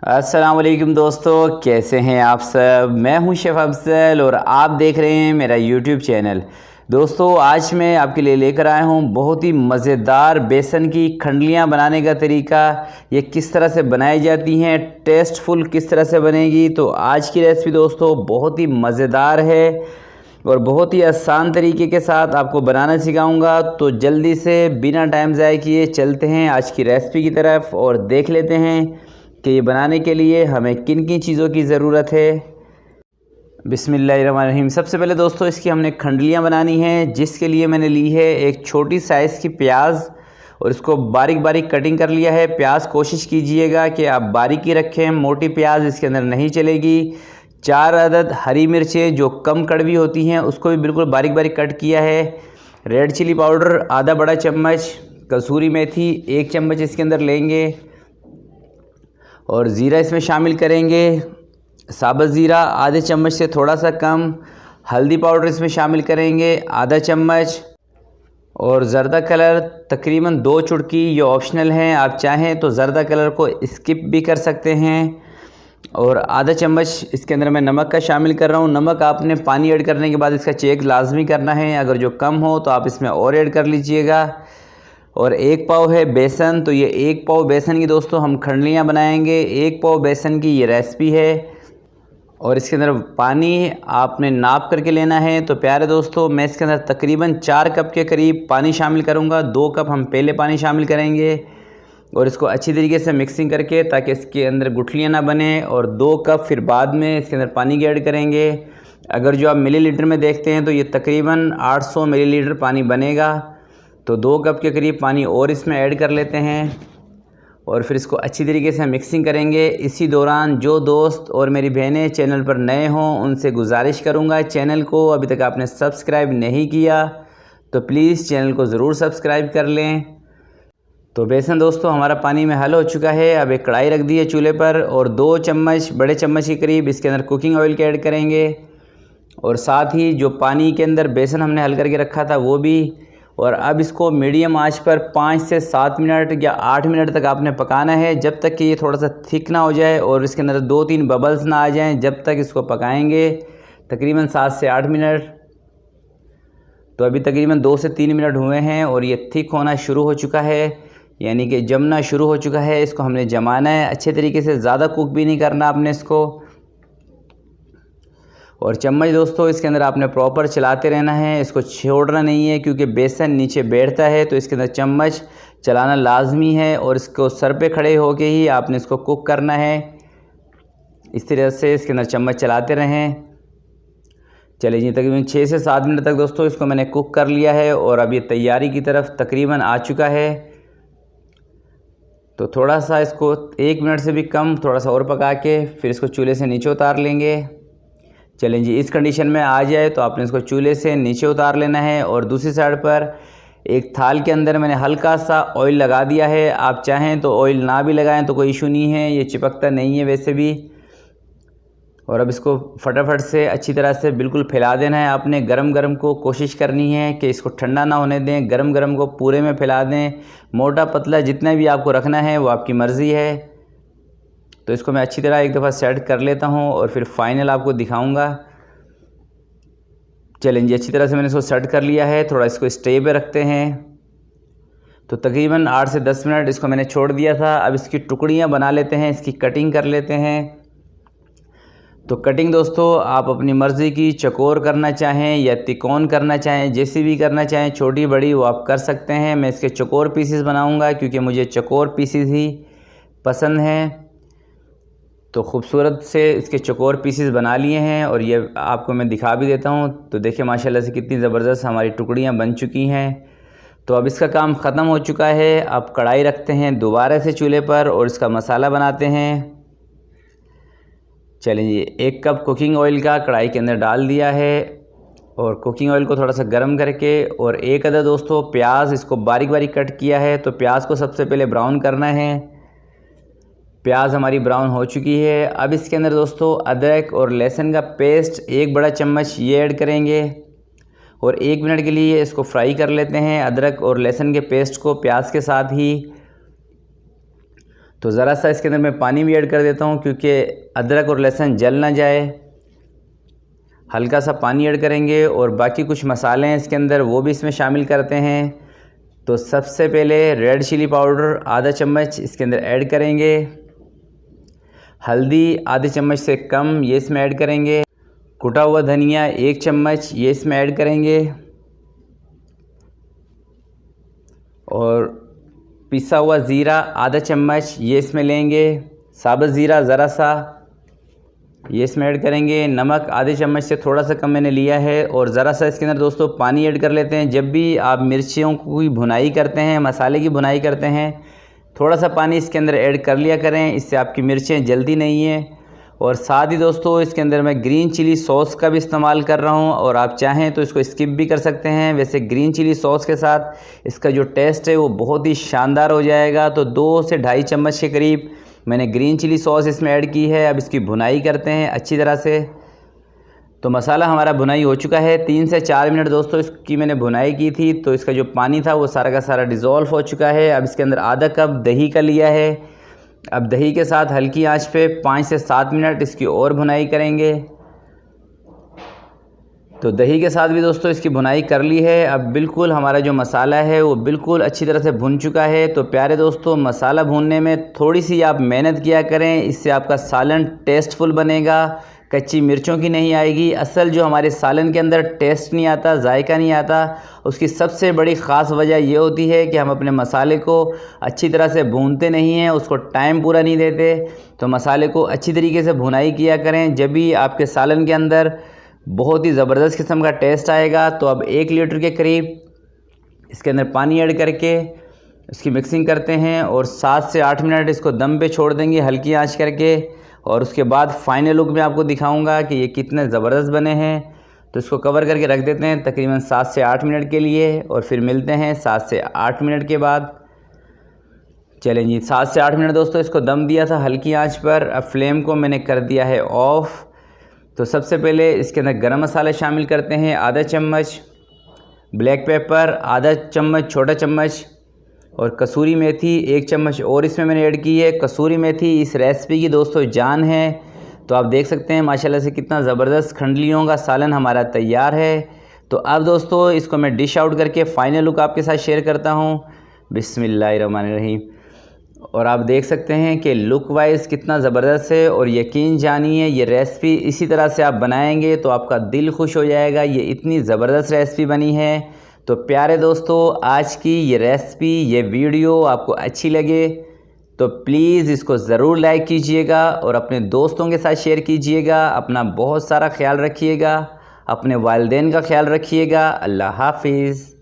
अस्सलाम वालेकुम दोस्तों, कैसे हैं आप सब। मैं हूं शेफ़ अफजल और आप देख रहे हैं मेरा यूट्यूब चैनल। दोस्तों आज मैं आपके लिए लेकर आया हूं बहुत ही मज़ेदार बेसन की खंडलियां बनाने का तरीका। ये किस तरह से बनाई जाती हैं, टेस्टफुल किस तरह से बनेगी। तो आज की रेसिपी दोस्तों बहुत ही मज़ेदार है और बहुत ही आसान तरीके के साथ आपको बनाना सिखाऊंगा। तो जल्दी से बिना टाइम ज़ाया किए चलते हैं आज की रेसिपी की तरफ और देख लेते हैं कि ये बनाने के लिए हमें किन किन चीज़ों की ज़रूरत है। बिस्मिल्लाहिर्रहमानिर्रहीम। सबसे पहले दोस्तों इसकी हमने खंडलियाँ बनानी हैं, जिसके लिए मैंने ली है एक छोटी साइज़ की प्याज और इसको बारीक बारीक कटिंग कर लिया है। प्याज कोशिश कीजिएगा कि आप बारीक ही रखें, मोटी प्याज इसके अंदर नहीं चलेगी। 4 अदद हरी मिर्चें जो कम कड़वी होती हैं उसको भी बिल्कुल बारीक बारीक कट किया है। रेड चिली पाउडर आधा बड़ा चम्मच, कसूरी मेथी 1 चम्मच इसके अंदर लेंगे और ज़ीरा इसमें शामिल करेंगे। साबुत ज़ीरा आधे चम्मच से थोड़ा सा कम। हल्दी पाउडर इसमें शामिल करेंगे आधा चम्मच और ज़र्दा कलर तकरीबन 2 चुटकी। ये ऑप्शनल हैं, आप चाहें तो ज़र्दा कलर को स्किप भी कर सकते हैं। और आधा चम्मच इसके अंदर मैं नमक का शामिल कर रहा हूँ। नमक आपने पानी ऐड करने के बाद इसका चेक लाजमी करना है, अगर जो कम हो तो आप इसमें और ऐड कर लीजिएगा। और 1 पाव है बेसन, तो ये 1 पाव बेसन की दोस्तों हम खंडलियाँ बनाएंगे। 1 पाव बेसन की ये रेसिपी है और इसके अंदर पानी आपने नाप करके लेना है। तो प्यारे दोस्तों मैं इसके अंदर तकरीबन 4 कप के करीब पानी शामिल करूँगा। 2 कप हम पहले पानी शामिल करेंगे और इसको अच्छी तरीके से मिक्सिंग करके ताकि इसके अंदर गुठलियाँ ना बने, और 2 कप फिर बाद में इसके अंदर पानी की ऐड करेंगे। अगर जो आप मिलीलीटर में देखते हैं तो ये तकरीबन 800 मिलीलीटर पानी बनेगा। तो 2 कप के करीब पानी और इसमें ऐड कर लेते हैं और फिर इसको अच्छी तरीके से मिक्सिंग करेंगे। इसी दौरान जो दोस्त और मेरी बहनें चैनल पर नए हों उनसे गुजारिश करूंगा, चैनल को अभी तक आपने सब्सक्राइब नहीं किया तो प्लीज़ चैनल को ज़रूर सब्सक्राइब कर लें। तो बेसन दोस्तों हमारा पानी में हल हो चुका है। अब एक कढ़ाई रख दी है चूल्हे पर और 2 चम्मच बड़े चम्मच के करीब इसके अंदर कुकिंग ऑयल के ऐड करेंगे और साथ ही जो पानी के अंदर बेसन हमने हल करके रखा था वो भी। और अब इसको मीडियम आंच पर 5 से 7 मिनट या 8 मिनट तक आपने पकाना है, जब तक कि ये थोड़ा सा थिक ना हो जाए और इसके अंदर 2-3 बबल्स ना आ जाएं, जब तक इसको पकाएंगे। तकरीबन 7 से 8 मिनट। तो अभी तकरीबन 2 से 3 मिनट हुए हैं और ये थिक होना शुरू हो चुका है, यानी कि जमना शुरू हो चुका है। इसको हमने जमाना है अच्छे तरीके से, ज़्यादा कुक भी नहीं करना आपने इसको। और चम्मच दोस्तों इसके अंदर आपने प्रॉपर चलाते रहना है, इसको छोड़ना नहीं है क्योंकि बेसन नीचे बैठता है। तो इसके अंदर चम्मच चलाना लाजमी है और इसको सर पे खड़े होके ही आपने इसको कुक करना है। इस तरह से इसके अंदर चम्मच चलाते रहें। चलिए जी, तकरीबन 6 से 7 मिनट तक दोस्तों इसको मैंने कुक कर लिया है और अब ये तैयारी की तरफ तकरीबन आ चुका है। तो थोड़ा सा इसको 1 मिनट से भी कम थोड़ा सा और पका के फिर इसको चूल्हे से नीचे उतार लेंगे। चलें जी, इस कंडीशन में आ जाए तो आपने इसको चूल्हे से नीचे उतार लेना है। और दूसरी साइड पर एक थाल के अंदर मैंने हल्का सा ऑयल लगा दिया है। आप चाहें तो ऑयल ना भी लगाएं तो कोई इशू नहीं है, ये चिपकता नहीं है वैसे भी। और अब इसको फटाफट से अच्छी तरह से बिल्कुल फैला देना है आपने। गरम गरम को कोशिश करनी है कि इसको ठंडा ना होने दें, गरम गरम को पूरे में फैला दें। मोटा पतला जितना भी आपको रखना है वो आपकी मर्ज़ी है। तो इसको मैं अच्छी तरह एक दफ़ा सेट कर लेता हूँ और फिर फाइनल आपको दिखाऊंगा। चलें जी, अच्छी तरह से मैंने इसको सेट कर लिया है। थोड़ा इसको स्टे पे रखते हैं। तो तकरीबन 8 से 10 मिनट इसको मैंने छोड़ दिया था। अब इसकी टुकड़ियाँ बना लेते हैं, इसकी कटिंग कर लेते हैं। तो कटिंग दोस्तों आप अपनी मर्ज़ी की, चौकोर करना चाहें या तिकोन करना चाहें, जैसी भी करना चाहें, छोटी बड़ी वो आप कर सकते हैं। मैं इसके चौकोर पीसेस बनाऊँगा क्योंकि मुझे चौकोर पीसेस ही पसंद हैं। तो खूबसूरत से इसके चौकोर पीसेस बना लिए हैं और ये आपको मैं दिखा भी देता हूँ। तो देखिए माशाल्लाह से कितनी ज़बरदस्त हमारी टुकड़ियाँ बन चुकी हैं। तो अब इसका काम ख़त्म हो चुका है। अब कढ़ाई रखते हैं दोबारा से चूल्हे पर और इसका मसाला बनाते हैं। चलें जी, 1 कप कुकिंग ऑयल का कढ़ाई के अंदर डाल दिया है और कुकिंग ऑयल को थोड़ा सा गर्म करके और 1 अदद दोस्तों प्याज इसको बारीक बारीक कट किया है। तो प्याज को सबसे पहले ब्राउन करना है। प्याज हमारी ब्राउन हो चुकी है। अब इसके अंदर दोस्तों अदरक और लहसुन का पेस्ट 1 बड़ा चम्मच ये ऐड करेंगे और 1 मिनट के लिए इसको फ्राई कर लेते हैं, अदरक और लहसुन के पेस्ट को प्याज के साथ ही। तो ज़रा सा इसके अंदर मैं पानी भी ऐड कर देता हूँ क्योंकि अदरक और लहसुन जल ना जाए। हल्का सा पानी ऐड करेंगे और बाकी कुछ मसाले हैं इसके अंदर वो भी इसमें शामिल करते हैं। तो सबसे पहले रेड चिली पाउडर आधा चम्मच इसके अंदर ऐड करेंगे। हल्दी आधे चम्मच से कम ये इसमें ऐड करेंगे। कुटा हुआ धनिया 1 चम्मच ये इसमें ऐड करेंगे। और पिसा हुआ ज़ीरा आधा चम्मच ये इसमें लेंगे। साबुत ज़ीरा ज़रा सा ये इसमें ऐड करेंगे। नमक आधे चम्मच से थोड़ा सा कम मैंने लिया है। और ज़रा सा इसके अंदर दोस्तों पानी ऐड कर लेते हैं। जब भी आप मिर्चियों की भुनाई करते हैं, मसाले की भुनाई करते हैं, थोड़ा सा पानी इसके अंदर ऐड कर लिया करें, इससे आपकी मिर्चें जलती नहीं हैं। और साथ ही दोस्तों इसके अंदर मैं ग्रीन चिली सॉस का भी इस्तेमाल कर रहा हूँ और आप चाहें तो इसको स्किप भी कर सकते हैं। वैसे ग्रीन चिली सॉस के साथ इसका जो टेस्ट है वो बहुत ही शानदार हो जाएगा। तो 2 से ढाई चम्मच के करीब मैंने ग्रीन चिली सॉस इसमें ऐड की है। अब इसकी भुनाई करते हैं अच्छी तरह से। तो मसाला हमारा भुनाई हो चुका है। 3 से 4 मिनट दोस्तों इसकी मैंने भुनाई की थी। तो इसका जो पानी था वो सारा का सारा डिज़ोल्व हो चुका है। अब इसके अंदर आधा कप दही का लिया है। अब दही के साथ हल्की आंच पे 5 से 7 मिनट इसकी और भुनाई करेंगे। तो दही के साथ भी दोस्तों इसकी भुनाई कर ली है। अब बिल्कुल हमारा जो मसाला है वो बिल्कुल अच्छी तरह से भुन चुका है। तो प्यारे दोस्तों मसाला भूनने में थोड़ी सी आप मेहनत किया करें, इससे आपका सालन टेस्टफुल बनेगा, कच्ची मिर्चों की नहीं आएगी। असल जो हमारे सालन के अंदर टेस्ट नहीं आता, जायका नहीं आता, उसकी सबसे बड़ी ख़ास वजह ये होती है कि हम अपने मसाले को अच्छी तरह से भूनते नहीं हैं, उसको टाइम पूरा नहीं देते। तो मसाले को अच्छी तरीके से भुनाई किया करें, जब भी आपके सालन के अंदर बहुत ही ज़बरदस्त किस्म का टेस्ट आएगा। तो अब 1 लीटर के करीब इसके अंदर पानी ऐड करके इसकी मिक्सिंग करते हैं और 7 से 8 मिनट इसको दम पे छोड़ देंगे हल्की आंच करके। और उसके बाद फाइनल लुक में आपको दिखाऊंगा कि ये कितने ज़बरदस्त बने हैं। तो इसको कवर करके रख देते हैं तकरीबन 7 से 8 मिनट के लिए और फिर मिलते हैं 7 से 8 मिनट के बाद। चलें जी, 7 से 8 मिनट दोस्तों इसको दम दिया था हल्की आंच पर। अब फ्लेम को मैंने कर दिया है ऑफ़। तो सबसे पहले इसके अंदर गरम मसाला शामिल करते हैं आधा चम्मच, ब्लैक पेपर आधा चम्मच छोटा चम्मच, और कसूरी मेथी 1 चम्मच और इसमें मैंने ऐड की है। कसूरी मेथी इस रेसिपी की दोस्तों जान है। तो आप देख सकते हैं माशाल्लाह से कितना ज़बरदस्त खंडलियों का सालन हमारा तैयार है। तो अब दोस्तों इसको मैं डिश आउट करके फ़ाइनल लुक आपके साथ शेयर करता हूँ। बिस्मिल्लाहिर्रहमानिर्रहीम। और आप देख सकते हैं कि लुक वाइज कितना ज़बरदस्त है। और यकीन जानिए ये रेसिपी इसी तरह से आप बनाएंगे तो आपका दिल खुश हो जाएगा। ये इतनी ज़बरदस्त रेसिपी बनी है। तो प्यारे दोस्तों आज की ये रेसिपी, ये वीडियो आपको अच्छी लगे तो प्लीज़ इसको ज़रूर लाइक कीजिएगा और अपने दोस्तों के साथ शेयर कीजिएगा। अपना बहुत सारा ख्याल रखिएगा, अपने वालिदैन का ख्याल रखिएगा। अल्लाह हाफिज़।